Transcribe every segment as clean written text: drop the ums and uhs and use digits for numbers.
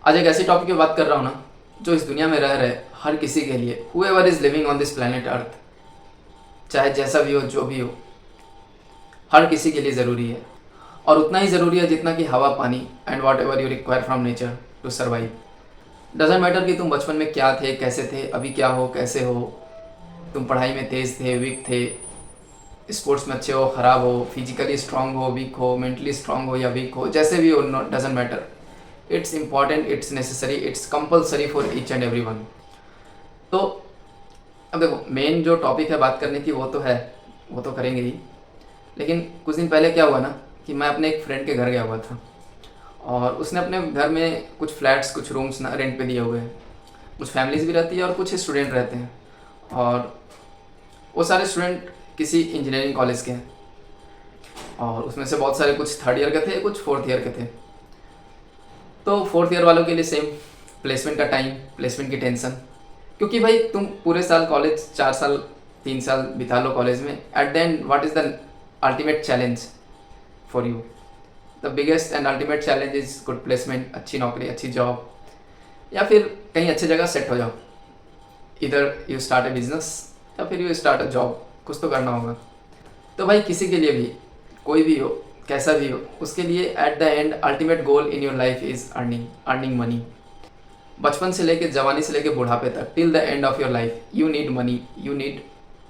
आज एक ऐसी टॉपिक की बात कर रहा हूँ ना, जो इस दुनिया में रह रहे हर किसी के लिए, whoever is living on this planet अर्थ, चाहे जैसा भी हो जो भी हो, हर किसी के लिए ज़रूरी है। और उतना ही ज़रूरी है जितना कि हवा, पानी and whatever you require from nature to survive. Doesn't matter कि तुम बचपन में क्या थे, कैसे थे, अभी क्या हो, कैसे हो, तुम पढ़ाई में तेज़ थे, वीक थे, स्पोर्ट्स में अच्छे हो, ख़राब हो, फिजिकली स्ट्रांग हो, वीक हो, मेंटली स्ट्रांग हो या वीक हो, जैसे भी हो, doesn't matter. It's important, it's necessary, it's compulsory for each and every one. तो अब देखो, मेन जो टॉपिक है बात करने की वो तो है, वो तो करेंगे ही। लेकिन कुछ दिन पहले क्या हुआ ना कि मैं अपने एक फ्रेंड के घर गया हुआ था, और उसने अपने घर में कुछ फ्लैट्स, कुछ रूम्स ना रेंट पे दिए हुए हैं। कुछ फैमिलीज भी रहती है और कुछ स्टूडेंट रहते हैं, और वो सारे स्टूडेंट किसी इंजीनियरिंग कॉलेज के हैं। और उसमें से बहुत सारे कुछ थर्ड ईयर के थे, कुछ फोर्थ ईयर के थे। तो फोर्थ ईयर वालों के लिए सेम, प्लेसमेंट का टाइम, प्लेसमेंट की टेंशन, क्योंकि भाई तुम पूरे साल कॉलेज, 4 साल 3 साल बिता लो कॉलेज में, eight the and what is the ultimate challenge for you? The biggest and ultimate challenge is good placement, अच्छी नौकरी, अच्छी जॉब, या फिर कहीं अच्छी जगह सेट हो जाओ। इधर यू स्टार्ट अ बिजनेस या फिर यू स्टार्ट अ जॉब, कुछ तो करना होगा। तो भाई किसी के लिए भी, कोई भी हो, कैसा भी हो, उसके लिए at the end ultimate goal in your life is earning money. बचपन से लेके, जवानी से लेके बुढ़ापे तक, till the end of your life you need money, you need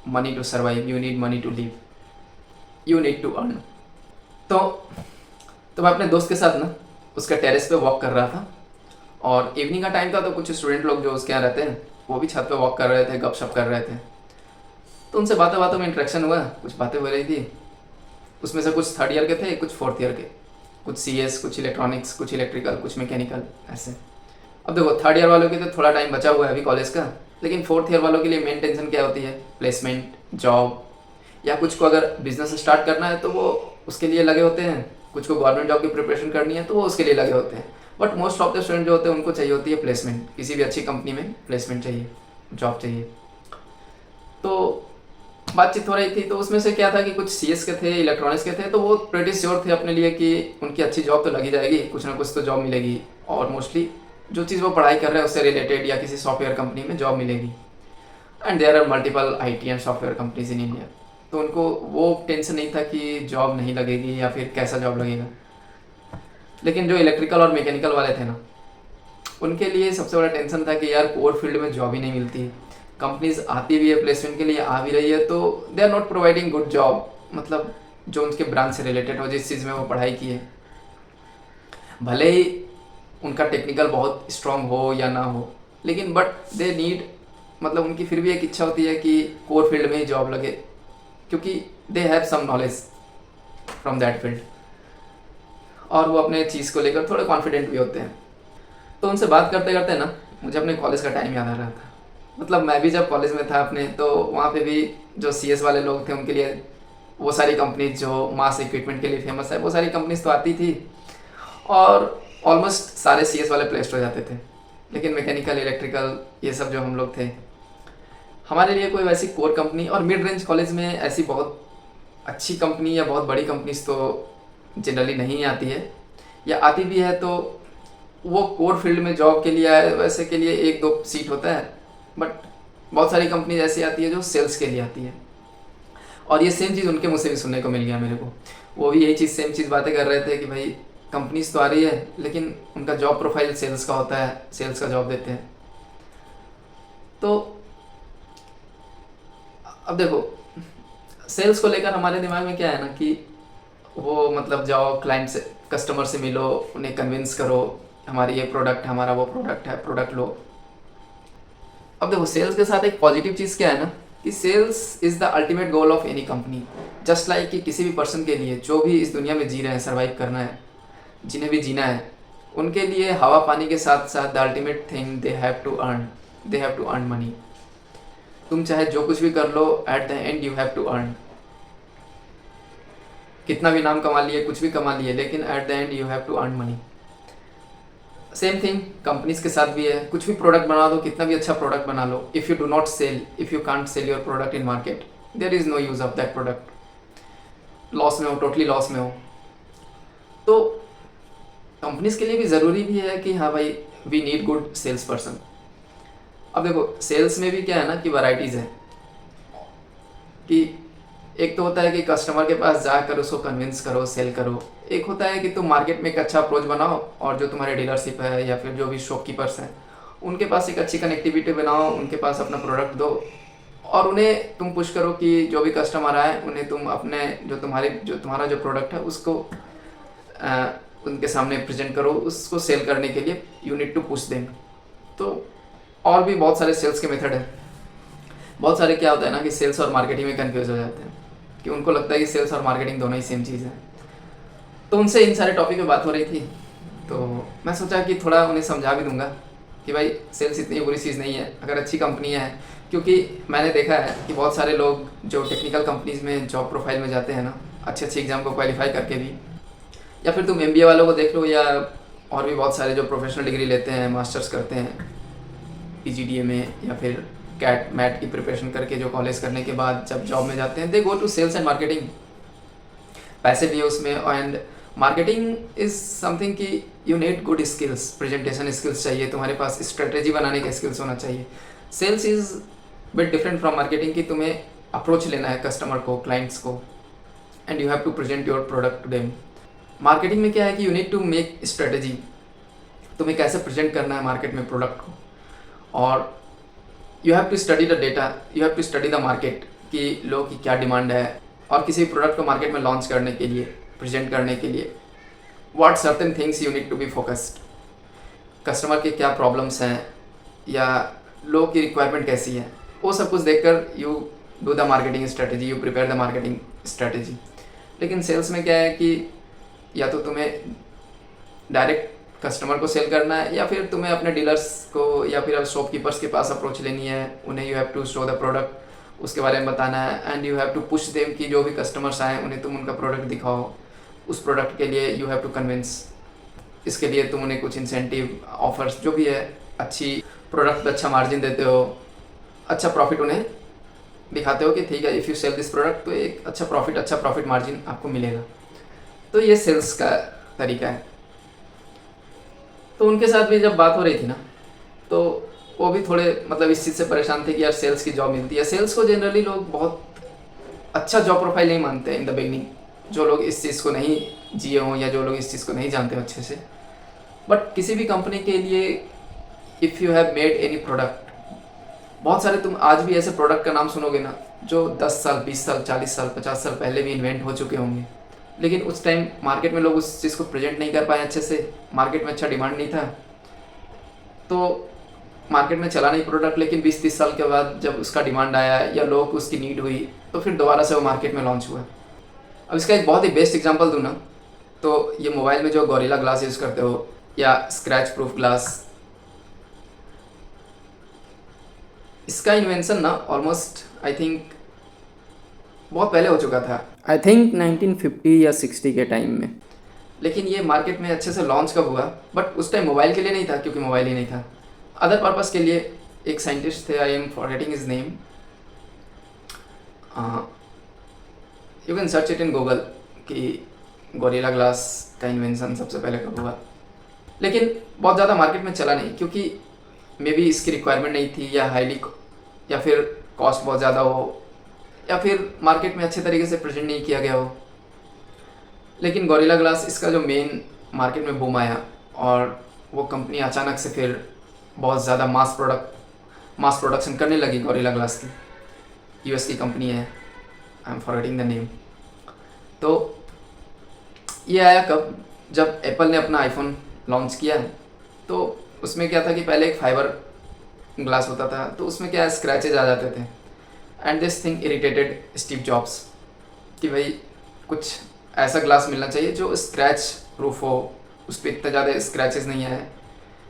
money to survive, you need money to live, you need to earn. तो तो मैं अपने दोस्त के साथ ना उसका टेरेस पे वॉक कर रहा था, और इवनिंग का टाइम था, तो कुछ स्टूडेंट लोग जो उसके यहाँ रहते हैं वो भी छत पे वॉक कर रहे थे, गपशप कर रहे थे। तो उनसे बातों बातों में इंटरेक्शन हुआ, कुछ बातें हो रही थी। उसमें से कुछ थर्ड ईयर के थे, कुछ फोर्थ ईयर के, कुछ CS, कुछ इलेक्ट्रॉनिक्स, कुछ इलेक्ट्रिकल, कुछ मैकेनिकल, ऐसे। अब देखो, थर्ड ईयर वालों के तो थोड़ा टाइम बचा हुआ है अभी कॉलेज का, लेकिन फोर्थ ईयर वालों के लिए मेन टेंशन क्या होती है? प्लेसमेंट, जॉब, या कुछ को अगर बिजनेस स्टार्ट करना है तो वो उसके लिए लगे होते हैं, कुछ को गवर्नमेंट जॉब की प्रिपरेशन करनी है तो वो उसके लिए लगे होते हैं। But most of the student जो होते हैं उनको चाहिए होती है प्लेसमेंट, किसी भी अच्छी कंपनी में प्लेसमेंट चाहिए, जॉब चाहिए। तो बातचीत हो रही थी, तो उसमें से क्या था कि कुछ CS के थे, इलेक्ट्रॉनिक्स के थे, तो वो प्रेटी श्योर थे अपने लिए कि उनकी अच्छी जॉब तो लगी जाएगी, कुछ ना कुछ तो जॉब मिलेगी, और मोस्टली जो चीज़ वो पढ़ाई कर रहे हैं उससे रिलेटेड या किसी सॉफ्टवेयर कंपनी में जॉब मिलेगी। And there are multiple IT and software companies in India. तो उनको वो टेंशन नहीं था कि जॉब नहीं लगेगी या फिर कैसा जॉब लगेगा। लेकिन जो इलेक्ट्रिकल और मैकेनिकल वाले थे ना, उनके लिए सबसे बड़ा टेंशन था कि यार कोर फील्ड में जॉब ही नहीं मिलती। कंपनीज आती भी है, प्लेसमेंट के लिए आ भी रही है, तो they are not providing good job, मतलब जो उनके ब्रांच से रिलेटेड हो, जिस चीज़ में वो पढ़ाई की है। भले ही उनका टेक्निकल बहुत स्ट्रांग हो या ना हो, लेकिन बट दे नीड, मतलब उनकी फिर भी एक इच्छा होती है कि कोर फील्ड में ही जॉब लगे, क्योंकि they have some knowledge from that field, और वो अपने चीज़ को लेकर थोड़े कॉन्फिडेंट भी होते हैं। तो उनसे बात करते करते ना मुझे अपने कॉलेज का टाइम याद आ रहा था। मतलब मैं भी जब कॉलेज में था अपने, तो वहाँ पे भी जो CS वाले लोग थे उनके लिए वो सारी कंपनीज जो मास इक्विपमेंट के लिए फेमस है, वो सारी कंपनीज तो आती थी, और ऑलमोस्ट सारे CS वाले प्लेस्ड हो जाते थे। लेकिन मैकेनिकल, इलेक्ट्रिकल, ये सब जो हम लोग थे, हमारे लिए कोई वैसी कोर कंपनी, और मिड रेंज कॉलेज में ऐसी बहुत अच्छी कंपनी या बहुत बड़ी कंपनीज तो जनरली नहीं आती है, या आती भी है तो वो कोर फील्ड में जॉब के लिए आए वैसे के लिए 1-2 सीट होता है। बट बहुत सारी कंपनीज ऐसी आती है जो सेल्स के लिए आती है, और ये सेम चीज़ उनके मुँह से भी सुनने को मिल गया मेरे को। वो भी यही चीज़, सेम चीज़ बातें कर रहे थे कि भाई कंपनीज तो आ रही है, लेकिन उनका जॉब प्रोफाइल सेल्स का होता है, सेल्स का जॉब देते हैं। तो अब देखो, सेल्स को लेकर हमारे दिमाग में क्या है ना कि वो मतलब जाओ क्लाइंट से, कस्टमर से मिलो, उन्हें कन्विंस करो हमारी ये प्रोडक्ट, हमारा वो प्रोडक्ट है, प्रोडक्ट लो। अब देखो, सेल्स के साथ एक पॉजिटिव चीज़ क्या है ना कि sales is the ultimate goal of any company. Just like कि किसी भी पर्सन के लिए जो भी इस दुनिया में जी रहे हैं, सर्वाइव करना है, जिन्हें भी जीना है, उनके लिए हवा पानी के साथ साथ the ultimate thing they have to earn money. तुम चाहे जो कुछ भी कर लो, at the end you have to earn. कितना भी नाम कमा लिए, कुछ भी कमा लिए, लेकिन at the end you have to earn money. Same thing companies के साथ भी है। कुछ भी प्रोडक्ट बना दो, कितना भी अच्छा प्रोडक्ट बना लो, if you do not sell, if you can't sell your product in market, there is no use of that product. Loss में हो, टोटली लॉस में हो। तो कंपनीज के लिए भी ज़रूरी भी है कि हाँ भाई, we need good sales person. अब देखो सेल्स में भी क्या है ना कि वैरायटीज़ है, कि एक तो होता है कि कस्टमर के पास जाकर उसको कन्विंस करो, सेल करो। एक होता है कि तुम मार्केट में एक अच्छा अप्रोच बनाओ और जो तुम्हारे डीलरशिप है या फिर जो भी शॉपकीपर्स हैं उनके पास एक अच्छी कनेक्टिविटी बनाओ, उनके पास अपना प्रोडक्ट दो और उन्हें तुम पुश करो कि जो भी कस्टमर आए उन्हें तुम अपने जो तुम्हारा जो प्रोडक्ट है उसको उनके सामने प्रेजेंट करो, उसको सेल करने के लिए you need to push them. तो और भी बहुत सारे सेल्स के मेथड है। बहुत सारे क्या होता है ना कि सेल्स और मार्केटिंग में कंफ्यूज हो जाते हैं कि उनको लगता है कि सेल्स और मार्केटिंग दोनों ही सेम चीज़ है। तो उनसे इन सारे टॉपिक पे बात हो रही थी, तो मैं सोचा कि थोड़ा उन्हें समझा भी दूंगा कि भाई सेल्स इतनी बुरी चीज़ नहीं है अगर अच्छी कंपनी है। क्योंकि मैंने देखा है कि बहुत सारे लोग जो टेक्निकल कंपनीज़ में जॉब प्रोफाइल में जाते हैं ना, अच्छे अच्छे एग्ज़ाम को क्वालिफाई करके भी, या फिर तुम MBA वालों को देख लो, या और भी बहुत सारे जो प्रोफेशनल डिग्री लेते हैं, मास्टर्स करते हैं PGDA में, या फिर कैट मैट की प्रिपरेशन करके जो कॉलेज करने के बाद जब जॉब में जाते हैं, they go to sales and marketing. पैसे भी है उसमें, एंड मार्केटिंग इज़ समथिंग कि you need good skills, presentation skills चाहिए, तुम्हारे पास स्ट्रेटेजी बनाने का स्किल्स होना चाहिए। Sales is bit different from marketing कि तुम्हें अप्रोच लेना है कस्टमर को, क्लाइंट्स को, and you have to present your product to them. Marketing में क्या है कि you need to make strategy, तुम्हें कैसे प्रेजेंट करना है मार्केट में प्रोडक्ट को, और you have to study the data, you have to study the market कि लोगों की क्या डिमांड है, और किसी प्रोडक्ट को मार्केट में लॉन्च करने के लिए, प्रेजेंट करने के लिए what certain things you need to be focused, customer के क्या प्रॉब्लम्स हैं या लोगों की रिक्वायरमेंट कैसी है, वो सब कुछ देखकर you do the marketing strategy, you prepare the marketing strategy. लेकिन सेल्स में क्या है कि या तो तुम्हें डायरेक्ट कस्टमर को सेल करना है, या फिर तुम्हें अपने डीलर्स को या फिर शॉपकीपर्स के पास अप्रोच लेनी है, उन्हें you have to show the product, उसके बारे में बताना है, and you have to push them कि जो भी कस्टमर्स आए उन्हें तुम उनका प्रोडक्ट दिखाओ, उस प्रोडक्ट के लिए यू हैव टू कन्विंस, इसके लिए तुम उन्हें कुछ इंसेंटिव ऑफर्स जो भी है, अच्छी प्रोडक्ट पे अच्छा मार्जिन देते हो, अच्छा प्रॉफिट उन्हें दिखाते हो कि ठीक है if you sell this product तो एक अच्छा प्रॉफिट मार्जिन आपको मिलेगा। तो ये सेल्स का तरीका है। तो उनके साथ भी जब बात हो रही थी ना, तो वो भी थोड़े मतलब इस चीज़ से परेशान थे कि यार सेल्स की जॉब मिलती है। सेल्स को जनरली लोग बहुत अच्छा जॉब प्रोफाइल नहीं मानते इन द बिगनिंग, जो लोग इस चीज़ को नहीं जिए हों या जो लोग इस चीज़ को नहीं जानते हो अच्छे से। बट किसी भी कंपनी के लिए if you have made any product, बहुत सारे तुम आज भी ऐसे प्रोडक्ट का नाम सुनोगे ना जो 10 साल 20 साल 40 साल 50 साल पहले भी इन्वेंट हो चुके होंगे, लेकिन उस टाइम मार्केट में लोग उस चीज़ को प्रेजेंट नहीं कर पाए अच्छे से, मार्केट में अच्छा डिमांड नहीं था, तो मार्केट में चला नहीं प्रोडक्ट। लेकिन 20-30 साल के बाद जब उसका डिमांड आया या लोगों को उसकी नीड हुई तो फिर दोबारा से वो मार्केट में लॉन्च हुआ। अब इसका एक बहुत ही बेस्ट एग्जांपल दूँ ना, तो ये मोबाइल में जो गोरिल्ला ग्लास यूज़ करते हो या स्क्रैच प्रूफ ग्लास, इसका इन्वेंशन ना ऑलमोस्ट आई थिंक बहुत पहले हो चुका था, आई थिंक 1950 या 60 के टाइम में। लेकिन ये मार्केट में अच्छे से लॉन्च कब हुआ, बट उस टाइम मोबाइल के लिए नहीं था क्योंकि मोबाइल ही नहीं था, अदर पर्पस के लिए। एक साइंटिस्ट थे, I am forgetting his name, you can search it in Google कि गोरिल्ला ग्लास का इन्वेंशन सबसे पहले कब हुआ। लेकिन बहुत ज़्यादा मार्केट में चला नहीं क्योंकि मे बी इसकी रिक्वायरमेंट नहीं थी, या फिर कॉस्ट बहुत ज़्यादा हो, या फिर मार्केट में अच्छे तरीके से प्रेजेंट नहीं किया गया हो। लेकिन गोरिल्ला ग्लास इसका जो मेन मार्केट में बूम आया और वो कंपनी अचानक से फिर बहुत ज़्यादा मास प्रोडक्शन करने लगी गोरिल्ला ग्लास की। US की कंपनी है, I am forgetting the name. तो ये आया कब, जब एप्पल ने अपना आईफोन लॉन्च किया, तो उसमें क्या था कि पहले एक फाइबर ग्लास होता था, तो उसमें क्या स्क्रैचेज आ जाते थे, and this thing irritated Steve jobs कि भाई कुछ ऐसा ग्लास मिलना चाहिए जो स्क्रैच प्रूफ हो, उस पर इतना ज़्यादा स्क्रैचेस नहीं है,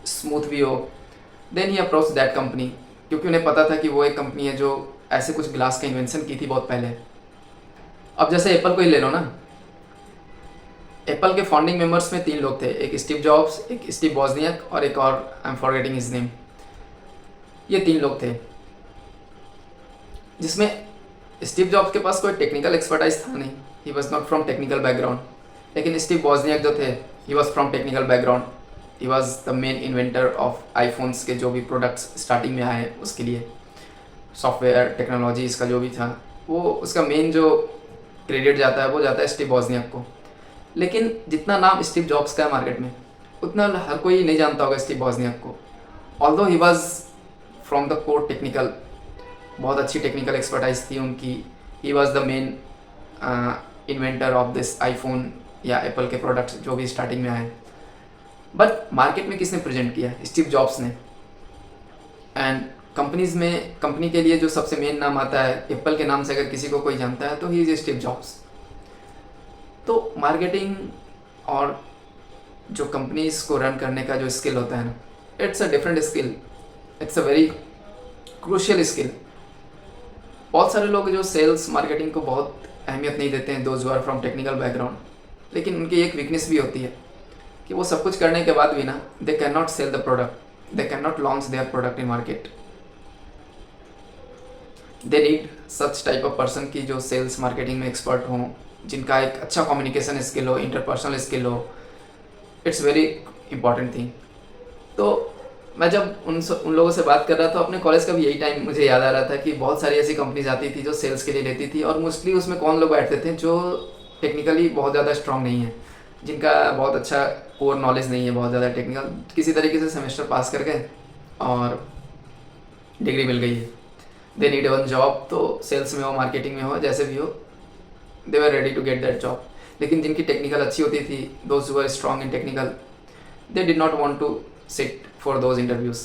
स्मूथ भी हो। देन ही अप्रोच दैट कंपनी, क्योंकि उन्हें पता था कि वो एक कंपनी है जो ऐसे कुछ ग्लास का इन्वेंशन की थी बहुत पहले। अब जैसे एप्पल को ही ले लो ना, एप्पल के फाउंडिंग मेंबर्स में 3 लोग थे, एक स्टीव जॉब्स, एक स्टीव वोजनियाक और एक और I am forgetting his name. ये 3 लोग थे, जिसमें स्टीव जॉब्स के पास कोई टेक्निकल एक्सपर्टाइज था नहीं, he was not from technical background. लेकिन स्टीव वोजनियाक जो थे, he was from technical background, he was the main inventor of iPhones के जो भी प्रोडक्ट्स स्टार्टिंग में आए उसके लिए सॉफ्टवेयर टेक्नोलॉजी इसका जो भी था, वो उसका मेन जो क्रेडिट जाता है वो जाता है स्टीव वॉजनियाक को। लेकिन जितना नाम स्टीव जॉब्स का है मार्केट में, उतना हर कोई नहीं जानता होगा स्टीव वॉजनियाक को। Although he was from the core technical, बहुत अच्छी टेक्निकल एक्सपर्टाइज थी उनकी। He was the main inventor of this iPhone या एप्पल के प्रोडक्ट्स जो भी स्टार्टिंग में आए। बट मार्केट में किसने प्रेजेंट किया? स्टीव जॉब्स ने। एंड कंपनीज में, कंपनी के लिए जो सबसे मेन नाम आता है, एप्पल के नाम से अगर किसी को कोई जानता है तो ही इज स्टीव जॉब्स। तो मार्केटिंग और जो कंपनीज को रन करने का जो स्किल होता है ना, it's a different skill, it's a very crucial skill. बहुत सारे लोग जो सेल्स मार्केटिंग को बहुत अहमियत नहीं देते हैं, those who are from technical background, लेकिन उनकी एक वीकनेस भी होती है कि वो सब कुछ करने के बाद भी ना, they can not sell the product, they can not launch their product in market. They need such type of person की जो सेल्स मार्केटिंग में एक्सपर्ट हों, जिनका एक अच्छा कम्युनिकेशन स्किल हो, इंटरपर्सनल स्किल हो। It's very important thing. तो मैं जब उन लोगों से बात कर रहा था, अपने कॉलेज का भी यही टाइम मुझे याद आ रहा था कि बहुत सारी ऐसी कंपनीज आती थी जो सेल्स के लिए लेती थी, और मोस्टली उसमें कौन लोग बैठते थे जो टेक्निकली बहुत ज़्यादा स्ट्रांग नहीं है, जिनका बहुत अच्छा कोर नॉलेज नहीं है, बहुत ज़्यादा टेक्निकल, किसी तरीके से सेमेस्टर पास कर गए और डिग्री मिल गई है, दे नीड वन जॉब। तो सेल्स में हो, मार्केटिंग में हो, जैसे भी हो, they were ready to get that job. लेकिन जिनकी टेक्निकल अच्छी होती थी, those who were strong in technical, they did not want to sit for those interviews.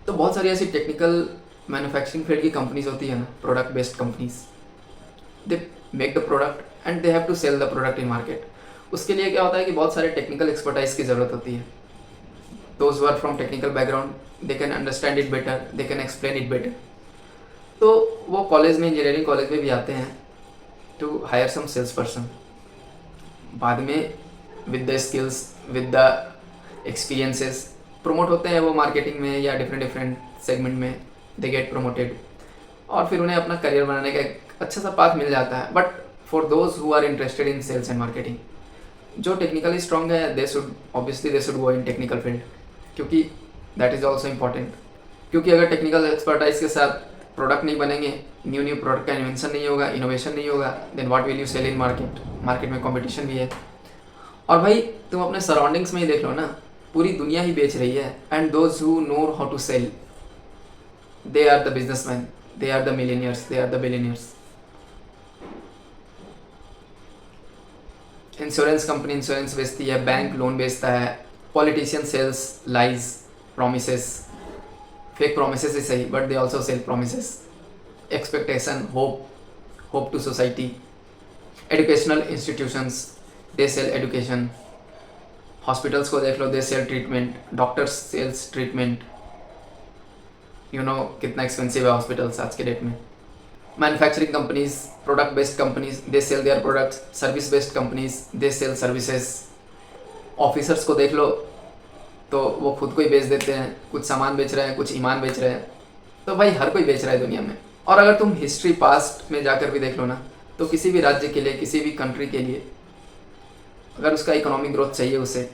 तो बहुत सारी ऐसी टेक्निकल मैन्युफैक्चरिंग फील्ड की कंपनीज होती है ना, product based companies, they make the product and they have to sell the product in market. उसके लिए क्या होता है कि बहुत सारे टेक्निकल एक्सपर्टाइज की ज़रूरत होती है। Those who are from technical background, they can understand it better, they can explain it better. तो वो कॉलेज में, इंजीनियरिंग कॉलेज में भी आते हैं to hire some sales person. बाद में with the skills, with the experiences promote होते हैं वो मार्केटिंग में या डिफरेंट सेगमेंट में, दे गेट प्रमोटेड, और फिर उन्हें अपना करियर बनाने का एक अच्छा सा पाथ मिल जाता है। But for those who are interested in sales and marketing, जो टेक्निकली स्ट्रॉन्ग है, they should obviously they should go in technical field, क्योंकि दैट इज़ ऑल्सो इम्पॉर्टेंट। क्योंकि अगर टेक्निकल एक्सपर्टाइज के साथ प्रोडक्ट नहीं बनेंगे, न्यू प्रोडक्ट का इन्वेंशन नहीं होगा, इनोवेशन नहीं होगा, then what will you sell in market? Market में कंपटीशन भी है। और भाई तुम अपने सराउंडिंग्स में ही देख लो ना, पूरी दुनिया ही बेच रही है। And those who know how to sell, they are the businessman, they are the millionaires, they are the billionaires. Insurance company insurance बेचती है, बैंक लोन बेचता है, politician sells lies, promises, fake promises ही सही, but they also sell promises, expectation, hope to society. Educational institutions, they sell education. Hospitals को देख लो, they sell treatment, doctors sells treatment. You know कितना expensive है hospitals आज के date में। Manufacturing companies, product based companies, they sell their products. Service based companies, they sale services. Officers को देख लो तो वो खुद को ही बेच देते हैं, कुछ सामान बेच रहे हैं, कुछ ईमान बेच रहे हैं। तो भाई हर कोई बेच रहा है दुनिया में। और अगर तुम हिस्ट्री पास्ट में जाकर भी देख लो ना, तो किसी भी राज्य के लिए, किसी भी कंट्री के लिए, अगर उसका इकोनॉमिक ग्रोथ चाहिए उसे,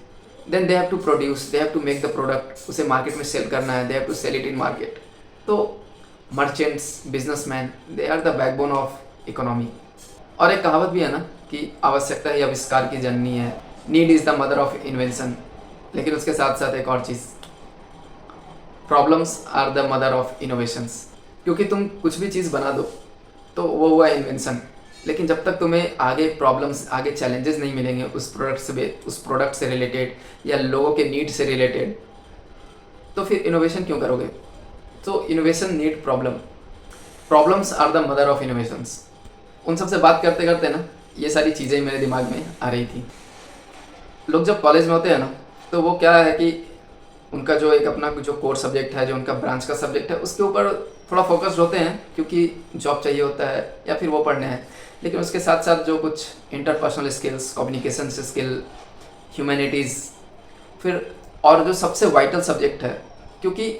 then they have to produce, they have to make the product, उसे मार्केट में सेल करना है, they have to sell it in market. तो merchants, businessman, they are the backbone of economy. और एक कहावत भी है ना कि आवश्यकता ही आविष्कार की जननी है, need is the mother of invention. लेकिन उसके साथ साथ एक और चीज़, problems are the mother of innovations. क्योंकि तुम कुछ भी चीज़ बना दो तो वो हुआ इन्वेंशन, लेकिन जब तक तुम्हें आगे प्रॉब्लम्स, आगे चैलेंजेस नहीं मिलेंगे उस प्रोडक्ट से रिलेटेड या लोगों के नीड से रिलेटेड, तो फिर इनोवेशन क्यों करोगे? तो innovation need problems are the mother of innovations. उन सब से बात करते करते ना ये सारी चीज़ें मेरे दिमाग में आ रही थी। लोग जब कॉलेज में होते हैं ना, तो वो क्या है कि उनका जो एक अपना जो कोर सब्जेक्ट है, जो उनका ब्रांच का सब्जेक्ट है, उसके ऊपर थोड़ा फोकस्ड होते हैं, क्योंकि जॉब चाहिए होता है या फिर वो पढ़ने हैं। लेकिन उसके साथ साथ जो कुछ interpersonal skills, communication skill, humanities, फिर और जो सबसे वाइटल सब्जेक्ट है, क्योंकि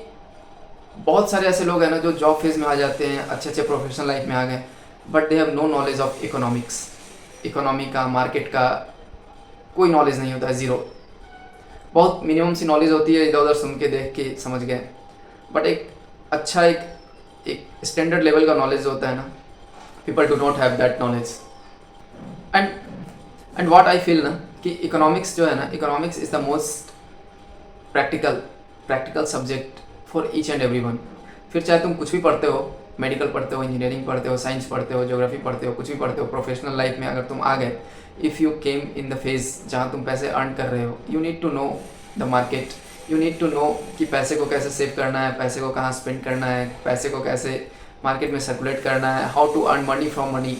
बहुत सारे ऐसे लोग हैं ना जो जॉब फेज में आ जाते हैं, अच्छे अच्छे प्रोफेशनल लाइफ में आ गए, but they have no knowledge of economics. Economy का, मार्केट का कोई नॉलेज नहीं होता है, ज़ीरो। बहुत मिनिमम सी नॉलेज होती है, इधर उधर सुन के देख के समझ गए, बट एक अच्छा एक स्टैंडर्ड लेवल का नॉलेज होता है ना, people do not have that knowledge. And what I feel ना कि इकोनॉमिक्स जो है ना, economics is the most practical subject for each and every one. फिर चाहे तुम कुछ भी पढ़ते हो, मेडिकल पढ़ते हो, इंजीनियरिंग पढ़ते हो, साइंस पढ़ते हो, ज्योग्राफी पढ़ते हो, कुछ भी पढ़ते हो, प्रोफेशनल लाइफ में अगर तुम आ गए, if you came in the phase जहाँ तुम पैसे अर्न कर रहे हो, you need to know the market, you need to know कि पैसे को कैसे सेव करना है, पैसे को कहाँ स्पेंड करना है, पैसे को कैसे मार्केट में सर्कुलेट करना है, how to earn money from money,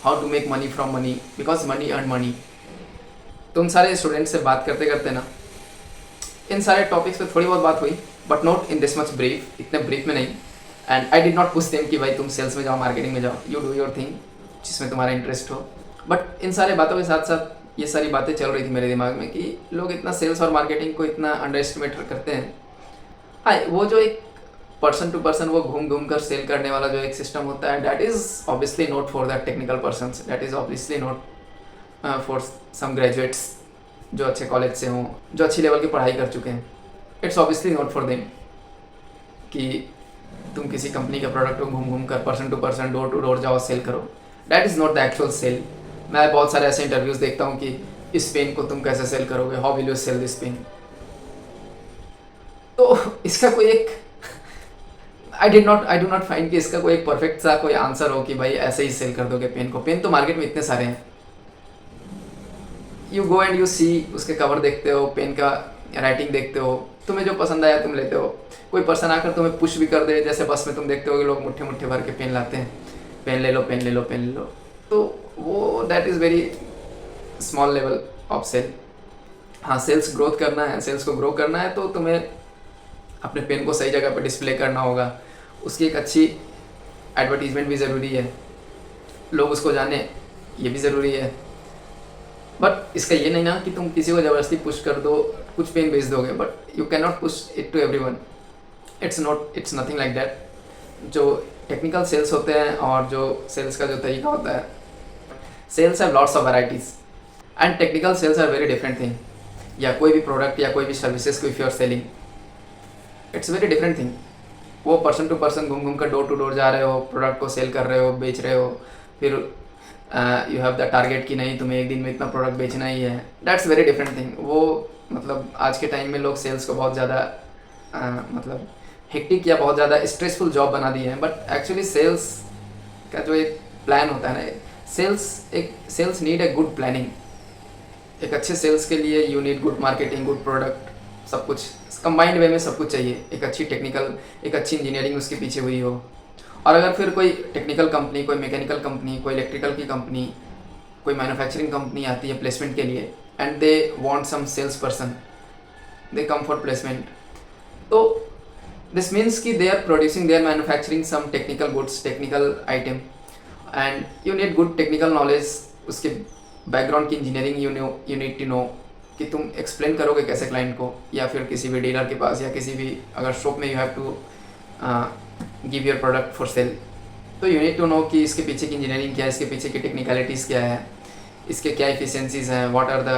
how to make money from money, because money earn money. तुम सारे स्टूडेंट से बात करते करते ना इन सारे टॉपिक्स पे थोड़ी बहुत बात हुई, but not in this much brief, इतने ब्रीफ में नहीं। And I did not push them कि भाई तुम सेल्स में जाओ, मार्केटिंग में जाओ, यू डू योर थिंग जिसमें तुम्हारा इंटरेस्ट हो। बट इन सारे बातों के साथ साथ ये सारी बातें चल रही थी मेरे दिमाग में कि लोग इतना सेल्स और मार्केटिंग को इतना अंडर एस्टिमेट करते हैं। हाँ, वो जो एक पर्सन टू पर्सन वो घूम घूम कर सेल करने वाला जो एक सिस्टम होता है, that is obviously not for that technical person, that is obviously not for some graduates जो अच्छे कॉलेज से हों, जो अच्छी लेवल की पढ़ाई कर चुके हैं। It's obviously not for them कि तुम किसी कंपनी के प्रोडक्ट को घूम घूम कर person to person, door to door जाओ, सेल करो। That is not the actual sale. मैं बहुत सारे ऐसे इंटरव्यूज़ देखता हूँ कि इस पेन को तुम कैसे सेल करोगे, how will you sell this pen. तो इसका कोई एक आई डू नॉट फाइंड कि इसका कोई एक परफेक्ट सा कोई आंसर हो कि भाई ऐसे ही सेल कर दोगे पेन को। पेन तो मार्केट में इतने सारे हैं, you go and you see, उसके कवर देखते हो, पेन का राइटिंग देखते हो, तुम्हें जो पसंद आया तुम लेते हो। कोई पर्सन आकर तुम्हें पुश भी कर दे, जैसे बस में तुम देखते हो कि लोग मुट्ठे मुट्ठे भर के पेन लाते हैं, पेन ले लो, पेन ले लो, पेन ले लो। तो वो that is very small level of sale. हाँ, सेल्स ग्रोथ करना है, सेल्स को ग्रो करना है तो तुम्हें अपने पेन को सही जगह पर डिस्प्ले करना होगा, उसकी एक अच्छी एडवर्टीजमेंट भी ज़रूरी है, लोग उसको जाने ये भी ज़रूरी है। बट इसका ये नहीं ना कि तुम किसी को ज़बरदस्ती पुश कर दो, कुछ पेन बेच दोगे, but you can not push it to everyone. It's nothing like that. जो टेक्निकल सेल्स होते हैं और जो सेल्स का जो तरीका होता है, sales have lots of varieties and technical sales are very different thing. या कोई भी प्रोडक्ट या कोई भी सर्विसेज को if you are selling, it's very different thing. वो पर्सन टू पर्सन घूम घूम कर डोर टू डोर जा रहे हो, प्रोडक्ट को सेल कर रहे हो, बेच रहे हो, फिर यू हैव द टारगेट कि नहीं तुम्हें एक दिन में इतना प्रोडक्ट बेचना ही है। That's very different thing. वो मतलब आज के टाइम में लोग सेल्स को बहुत ज़्यादा मतलब हेक्टिक या बहुत ज़्यादा स्ट्रेसफुल जॉब बना दिए हैं। बट एक्चुअली सेल्स का जो एक प्लान होता है ना, sales need a good planning. एक अच्छे सेल्स के लिए you need good marketing, good product, सब कुछ कंबाइंड वे में सब कुछ चाहिए। एक अच्छी टेक्निकल, एक अच्छी इंजीनियरिंग उसके पीछे हुई हो। और अगर फिर कोई टेक्निकल कंपनी, कोई मैकेनिकल कंपनी, कोई इलेक्ट्रिकल की कंपनी, कोई मैन्युफैक्चरिंग कंपनी आती है प्लेसमेंट के लिए and they want some sales person, they come for placement, तो दिस मीन्स कि they are producing, they are manufacturing some technical goods, technical item and you need good technical knowledge. उसके background की engineering you need to know कि तुम explain करोगे कैसे client को, या फिर किसी भी डीलर के पास या किसी भी अगर शॉप में you have to give your product for sale, तो यू नीड टू नो कि इसके पीछे की इंजीनियरिंग क्या है, इसके पीछे की टेक्निकलिटीज़ क्या है, इसके क्या एफिशिएंसीज हैं, व्हाट आर द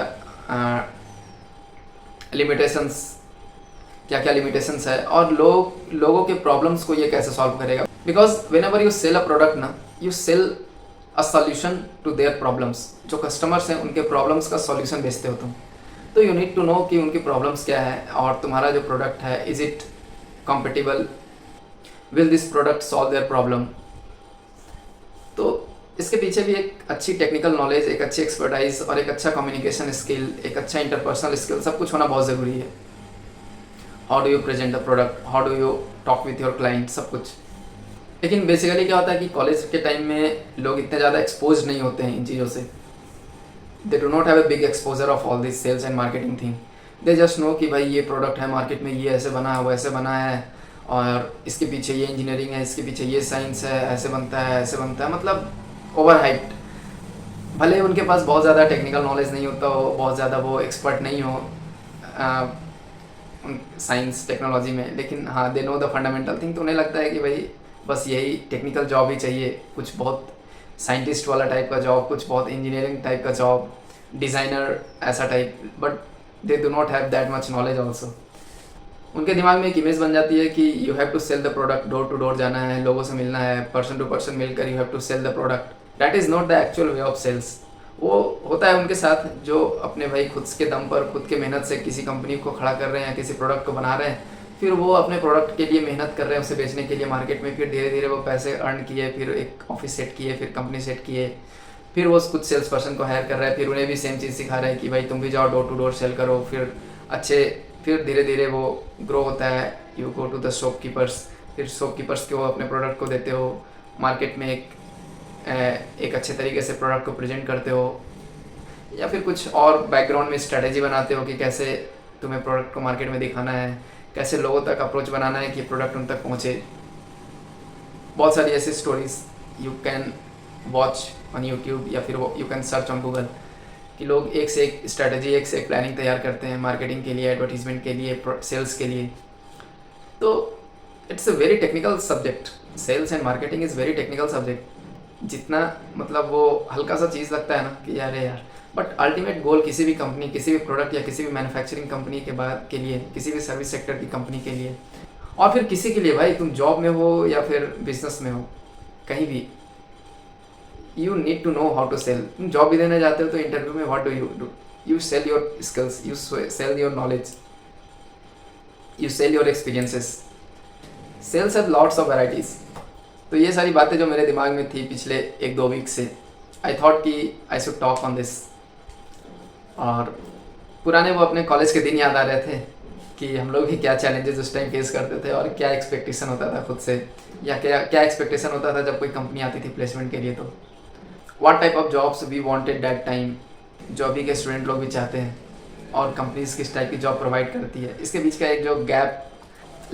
लिमिटेशंस, क्या क्या लिमिटेशंस है, और लोगों के प्रॉब्लम्स को ये कैसे सॉल्व करेगा। Because whenever you sell a product ना, you sell a solution to their problems. जो कस्टमर्स हैं उनके प्रॉब्लम्स का सॉल्यूशन बेचते हो तुम, तो यू नीड टू नो कि उनकी प्रॉब्लम्स क्या है और तुम्हारा जो प्रोडक्ट है is it compatible, will this product solve their problem. तो इसके पीछे भी एक अच्छी टेक्निकल नॉलेज, एक अच्छी एक्सपर्टाइज और एक अच्छा कम्युनिकेशन स्किल, एक अच्छा इंटरपर्सनल स्किल, सब कुछ होना बहुत ज़रूरी है। How do you present the product, how do you talk with your client, सब कुछ। लेकिन बेसिकली क्या होता है कि कॉलेज के टाइम में लोग इतने ज़्यादा एक्सपोज नहीं होते हैं इन चीज़ों से। They do not have a big exposure of all this sales and marketing thing. They just know कि भाई ये प्रोडक्ट है मार्केट में, ये ऐसे बना है, वो ऐसे बना है, और इसके पीछे ये इंजीनियरिंग है, इसके पीछे ये साइंस है, ऐसे बनता है, ऐसे बनता है, मतलब ओवर हाइप्ड। भले उनके पास बहुत ज़्यादा टेक्निकल नॉलेज नहीं होता हो, बहुत ज़्यादा वो एक्सपर्ट नहीं हो साइंस टेक्नोलॉजी में, लेकिन हाँ they know the fundamental thing. तो उन्हें लगता है कि भाई बस यही टेक्निकल जॉब ही चाहिए, कुछ बहुत साइंटिस्ट वाला टाइप का जॉब, कुछ बहुत इंजीनियरिंग टाइप का जॉब, डिज़ाइनर ऐसा type. But they do not have that much knowledge also. उनके दिमाग में एक इमेज बन जाती है कि you have to sell the product, door to door जाना है, लोगों से मिलना है, पर्सन टू पर्सन मिलकर you have to sell the product. That is not the actual way of sales. वो होता है उनके साथ जो अपने भाई खुद के दम पर, खुद के मेहनत से किसी कंपनी को खड़ा कर रहे हैं या किसी प्रोडक्ट को बना रहे हैं, फिर वो अपने प्रोडक्ट के लिए मेहनत कर रहे हैं उसे बेचने के लिए मार्केट में, फिर धीरे धीरे वो पैसे अर्न किए, फिर एक ऑफिस सेट किए, फिर कंपनी सेट किए, फिर वो कुछ सेल्स पर्सन को हायर कर रहा है, फिर उन्हें भी सेम चीज़ सिखा रहा है कि भाई तुम भी जाओ डोर टू डोर सेल करो, फिर धीरे धीरे वो ग्रो होता है। You go to the shopkeepers, फिर शॉपकीपर्स को अपने प्रोडक्ट को देते हो, मार्केट में एक अच्छे तरीके से प्रोडक्ट को प्रेजेंट करते हो, या फिर कुछ और बैकग्राउंड में स्ट्रेटेजी बनाते हो कि कैसे तुम्हें प्रोडक्ट को मार्केट में दिखाना है, कैसे लोगों तक अप्रोच बनाना है कि प्रोडक्ट उन तक पहुँचे। बहुत सारी ऐसी stories you can watch on YouTube या फिर you can search on Google कि लोग एक से एक स्ट्रेटजी, एक से एक प्लानिंग तैयार करते हैं मार्केटिंग के लिए, एडवर्टीजमेंट के लिए, सेल्स के लिए। तो it's a very technical subject. Sales and marketing is very technical subject. जितना मतलब वो हल्का सा चीज़ लगता है ना कि यार, बट अल्टीमेट गोल किसी भी कंपनी, किसी भी प्रोडक्ट या किसी भी मैन्युफैक्चरिंग कंपनी के लिए, किसी भी सर्विस सेक्टर की कंपनी के लिए, और फिर किसी के लिए, भाई तुम जॉब में हो या फिर बिजनेस में हो, कहीं भी, you need to know how to sell. तुम जॉब भी देने जाते हो तो इंटरव्यू में what do you do? You sell your skills, you sell your knowledge, you sell your experiences. Sales have lots of varieties. तो ये सारी बातें जो मेरे दिमाग में थी पिछले 1-2 वीक से, आई थॉट कि I should talk on this. और पुराने वो अपने कॉलेज के दिन याद आ रहे थे कि हम लोग भी क्या चैलेंजेस उस टाइम फेस करते थे और क्या एक्सपेक्टेशन होता था खुद से, या क्या एक्सपेक्टेशन होता था जब कोई कंपनी आती थी प्लेसमेंट के लिए। तो what type of jobs we wanted that time, जो अभी के स्टूडेंट लोग भी चाहते हैं, और कंपनीज किस टाइप की जॉब प्रोवाइड करती है। इसके बीच का एक जो गैप,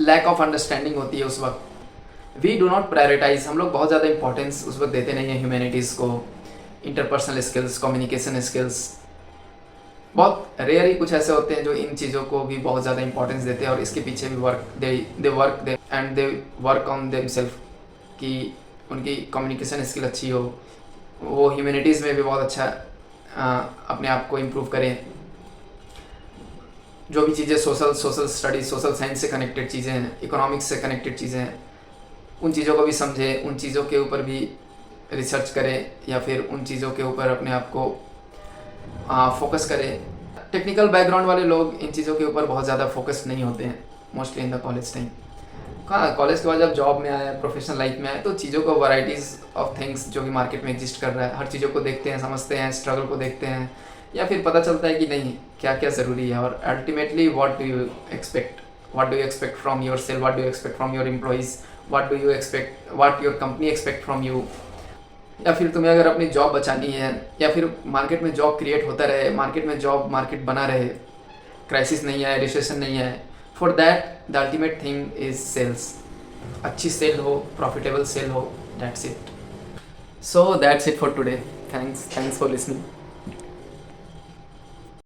लैक ऑफ अंडरस्टैंडिंग होती है उस वक्त। वी डू नॉट प्रायोरिटाइज, हम लोग बहुत ज़्यादा इंपॉर्टेंस उस वक्त देते नहीं हैं ह्यूमैनिटीज़ को, इंटरपर्सनल स्किल्स, कम्युनिकेशन स्किल्स। बहुत रेयर ही कुछ ऐसे होते हैं जो इन चीज़ों को भी बहुत ज़्यादा इंपॉर्टेंस देते हैं और इसके पीछे भी दे वर्क ऑन देमसेल्फ कि उनकी कम्युनिकेशन स्किल अच्छी हो, वो ह्यूमैनिटीज़ में भी बहुत अच्छा अपने आप को इम्प्रूव करें। जो भी चीज़ें सोशल स्टडीज, सोशल साइंस से कनेक्टेड चीज़ें हैं, इकोनॉमिक्स से कनेक्टेड चीज़ें हैं, उन चीज़ों को भी समझें, उन चीज़ों के ऊपर भी रिसर्च करें, या फिर उन चीज़ों के ऊपर अपने आप को फोकस करें। टेक्निकल बैकग्राउंड वाले लोग इन चीज़ों के ऊपर बहुत ज़्यादा फोकस नहीं होते हैं mostly in the college time. हाँ, कॉलेज के बाद जब जॉब में आए, प्रोफेशनल लाइफ में आए, तो चीज़ों को वैराइटीज़ ऑफ थिंग्स जो भी मार्केट में एग्जिस्ट कर रहा है, हर चीज़ों को देखते हैं, समझते हैं, स्ट्रगल को देखते हैं, या फिर पता चलता है कि नहीं क्या क्या ज़रूरी है। और ultimately what do you expect from your self, what do you expect from your employees, what your company expect from you. या फिर तुम्हें अगर अपनी जॉब बचानी है, या फिर मार्केट में जॉब क्रिएट होता रहे, मार्केट बना रहे, क्राइसिस नहीं है, रिसेशन नहीं है, for that the ultimate thing is sales. अच्छी सेल हो, प्रॉफिटेबल सेल हो, that's it. So that's it for today. Thanks for listening.